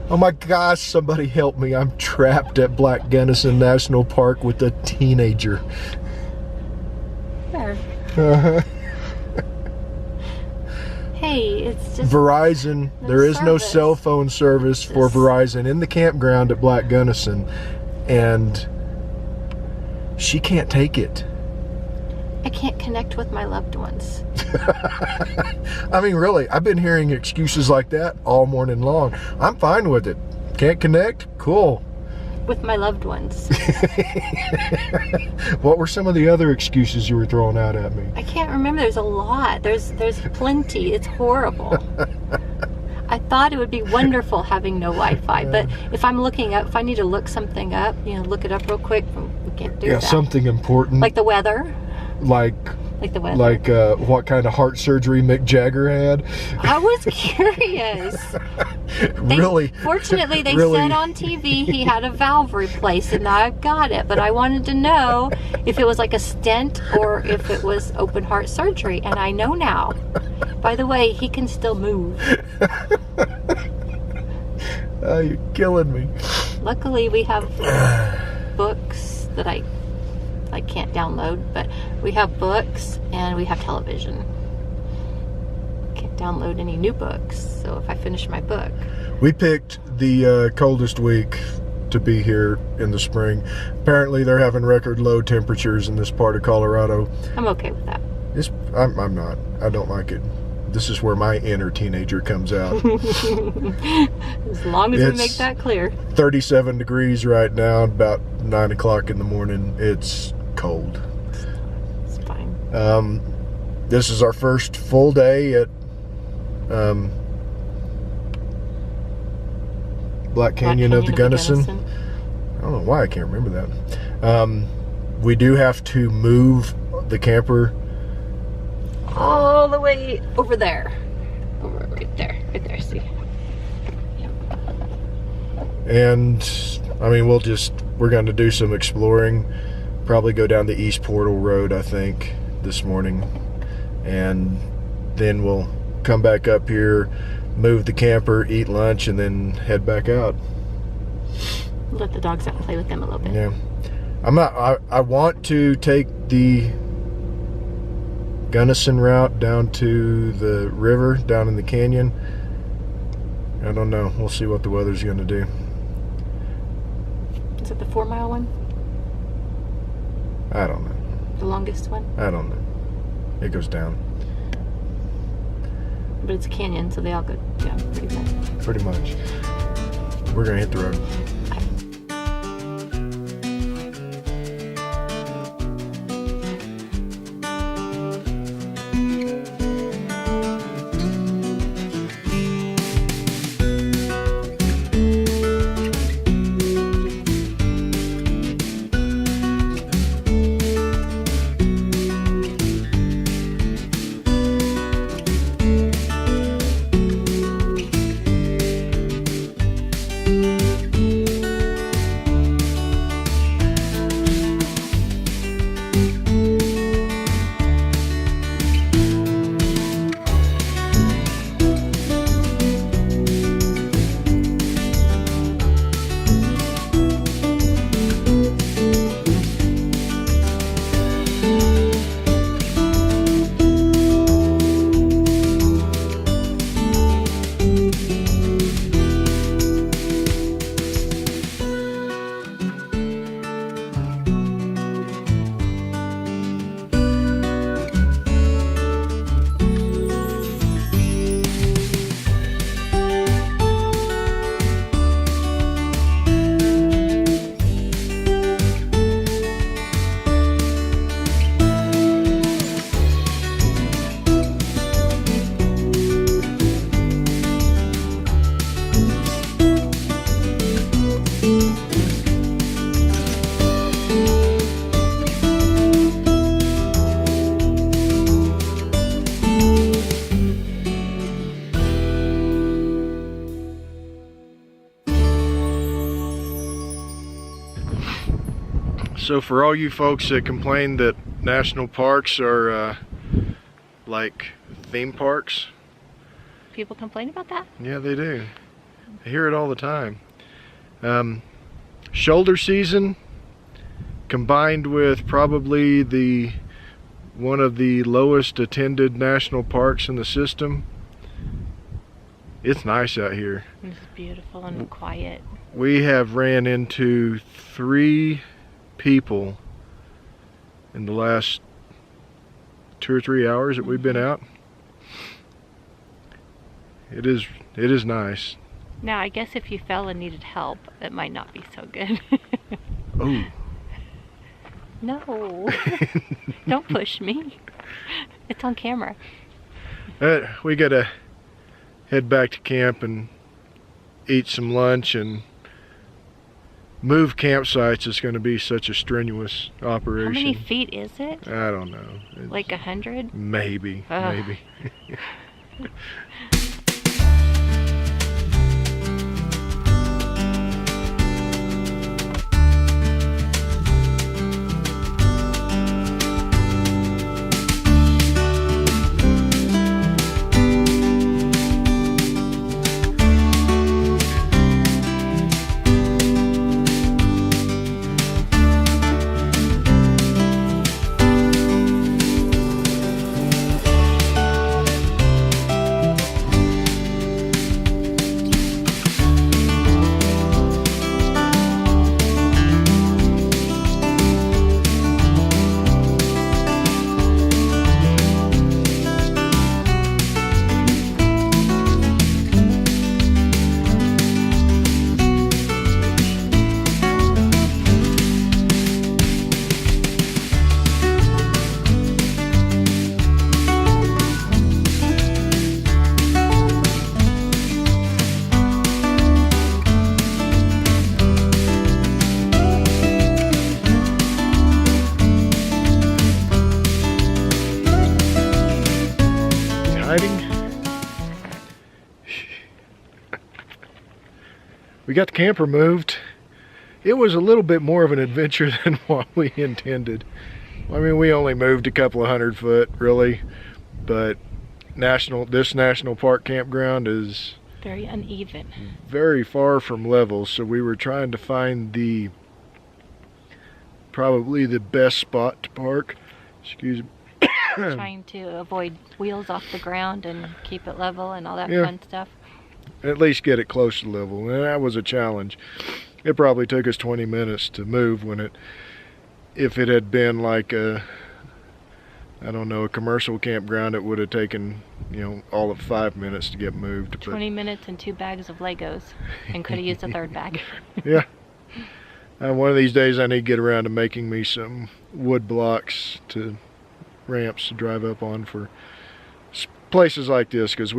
Oh my gosh, somebody help me. I'm trapped at Gunnison National Park with a teenager. There. Uh-huh. Hey, it's just Verizon. There is no cell phone service for Verizon in the campground at Gunnison, and she can't take it. I can't connect with my loved ones. I mean, really, I've been hearing excuses like that all morning long. I'm fine with it. Can't connect? Cool. With my loved ones. What were some of the other excuses you were throwing out at me? I can't remember. There's a lot. There's plenty. It's horrible. I thought it would be wonderful having no Wi-Fi, but if I'm looking up, if I need to look something up, you know, look it up real quick, we can't do that. Yeah, something important. Like the weather. Like the weather. Like what kind of heart surgery Mick Jagger had. I was curious. Really? Fortunately, they said on TV he had a valve replaced, and I've got it. But I wanted to know if it was like a stent or if it was open heart surgery, and I know now. By the way, he can still move. Oh, you're killing me. Luckily, we have books that I can't download, but we have books and we have television. Can't download any new books, so if I finish my book. We picked the coldest week to be here in the spring. Apparently they're having record low temperatures in this part of Colorado. I'm okay with that. I'm not. I don't like it. This is where my inner teenager comes out. As long as we make that clear. 37 degrees right now, about 9 o'clock in the morning. It's cold. It's fine. This is our first full day at Black Canyon of the Gunnison. I don't know why I can't remember that. We do have to move the camper all the way over there. Over right there, see? Yep. And I mean, we're going to do some exploring. Probably go down the East Portal Road, I think, this morning. And then we'll come back up here, move the camper, eat lunch, and then head back out. Let the dogs out and play with them a little bit. Yeah. I want to take the Gunnison route down to the river, down in the canyon. I don't know. We'll see what the weather's going to do. Is it the 4-mile one? I don't know. The longest one? I don't know. It goes down. But it's a canyon, so they all go down pretty much. Pretty much. We're going to hit the road. So for all you folks that complain that national parks are like theme parks. People complain about that? Yeah, they do. I hear it all the time. Shoulder season, combined with probably one of the lowest attended national parks in the system, it's nice out here. It's beautiful and quiet. We have ran into 3 people in the last 2 or 3 hours that we've been out. It is nice. Now, I guess if you fell and needed help, it might not be so good. Oh. No. Don't push me. It's on camera. We gotta head back to camp and eat some lunch and move campsites. Is going to be such a strenuous operation. How many feet is it? I don't know. It's Like 100? maybe. Maybe. We got the camper moved. It was a little bit more of an adventure than what we intended. I mean, we only moved a couple of 100 foot, really, but this national park campground is Very uneven. very far from level, so we were trying to find probably the best spot to park. Excuse me. Trying to avoid wheels off the ground and keep it level and all that Yeah. fun stuff. At least get it close to level, and that was a challenge. It probably took us 20 minutes to move if it had been like a commercial campground, it would have taken, all of 5 minutes to get moved. 20 minutes and 2 bags of Legos, and could have used a third bag. Yeah. One of these days I need to get around to making me some wood blocks ramps to drive up on for places like this, because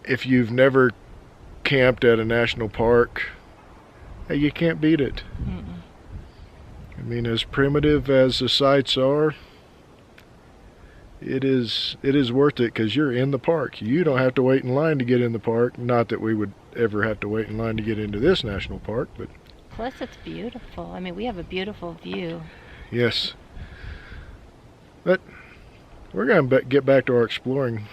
if you've never camped at a national park, hey, you can't beat it. Mm-mm. I mean, as primitive as the sites are, it is worth it, because you're in the park. You don't have to wait in line to get in the park. Not that we would ever have to wait in line to get into this national park, but Plus, it's beautiful. I mean, we have a beautiful view. yes. But we're going to get back to our exploring.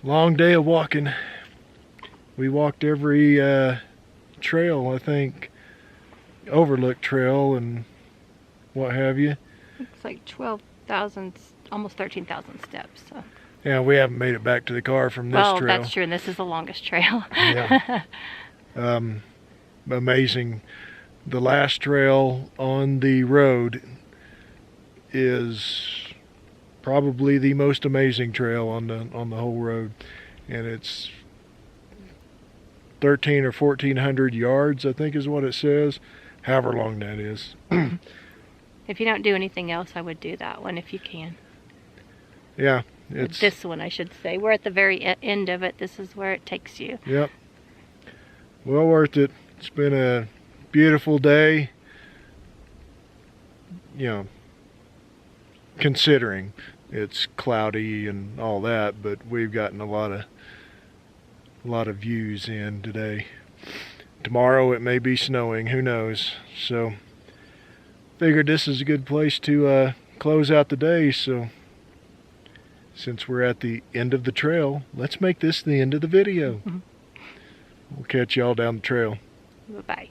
Long day of walking. We walked every trail, I think, overlook trail and what have you. It's like 12,000, almost 13,000 steps. So. Yeah, we haven't made it back to the car from this trail. Well, that's true, and this is the longest trail. Yeah. Amazing. The last trail on the road is probably the most amazing trail on the whole road, and it's 13 or 1400 yards, I think is what it says, however long that is. If you don't do anything else, I would do that one if you can. Yeah, it's this one, I should say. We're at the very end of it. This is where it takes you. Yep. Well worth it. It's been a beautiful day, you know, considering it's cloudy and all that, but we've gotten a lot of views in today. Tomorrow it may be snowing, who knows. So figured this is a good place to close out the day. So since we're at the end of the trail, let's make this the end of the video. We'll catch y'all down the trail. Bye-bye.